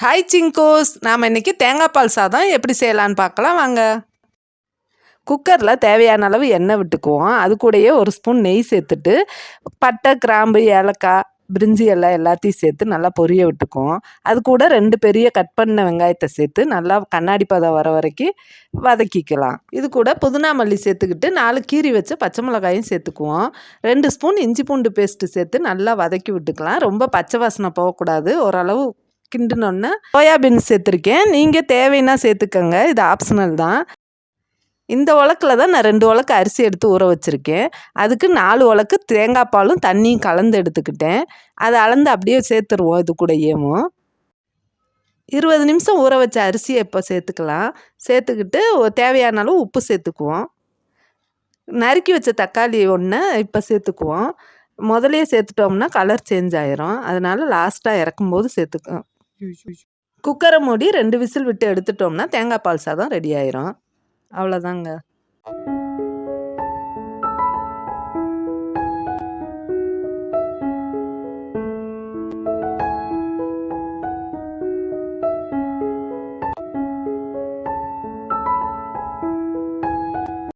Hi சிங்கோஸ், நாம் இன்றைக்கி தேங்காய் பால் சாதம் எப்படி செய்யலான்னு பார்க்கலாம் வாங்க. குக்கரில் தேவையான அளவு எண்ணெய் விட்டுக்குவோம். அது கூடயே ஒரு ஸ்பூன் நெய் சேர்த்துட்டு பட்டை, கிராம்பு, ஏலக்காய், பிரிஞ்சி இலை எல்லாத்தையும் சேர்த்து நல்லா பொரிய விட்டுக்குவோம். அது கூட 2 பெரிய கட் பண்ண வெங்காயத்தை சேர்த்து நல்லா கண்ணாடி பதம் வர வரைக்கும் வதக்கிக்கலாம். இது கூட புதினா மல்லி சேர்த்துக்கிட்டு 4 கீரி வச்ச பச்சை மிளகாயும் சேர்த்துக்குவோம். 2 ஸ்பூன் இஞ்சி பூண்டு பேஸ்ட்டு சேர்த்து நல்லா வதக்கி விட்டுக்கலாம். ரொம்ப பச்சை வாசனை போகக்கூடாது. ஓரளவு கிண்டுனோன்னே சோயாபீன் சேர்த்துருக்கேன். நீங்கள் தேவைன்னா சேர்த்துக்கங்க, இது ஆப்ஷனல் தான். இந்த உலக்கில் தான் நான் 2 உலக்கு அரிசி எடுத்து ஊற வச்சுருக்கேன். அதுக்கு 4 உலக்கு தேங்காய் பாலும் தண்ணியும் கலந்து எடுத்துக்கிட்டேன். அதை அளந்து அப்படியே சேர்த்துருவோம். இது கூடயேவும் 20 நிமிஷம் ஊற வச்ச அரிசியை இப்போ சேர்த்துக்கலாம். சேர்த்துக்கிட்டு தேவையான அளவு உப்பு சேர்த்துக்குவோம். நறுக்கி வச்ச தக்காளி ஒன்று இப்போ சேர்த்துக்குவோம். முதலையே சேர்த்துட்டோம்னா கலர் சேஞ்ச் ஆயிரும். அதனால் லாஸ்ட்டாக இறக்கும்போது சேர்த்துக்குவோம். குக்கரை மூடி 2 விசில் விட்டு எடுத்துட்டோம்னா தேங்காய் பால் சாதம் ரெடி ஆயிரும். அவ்வளோதாங்க.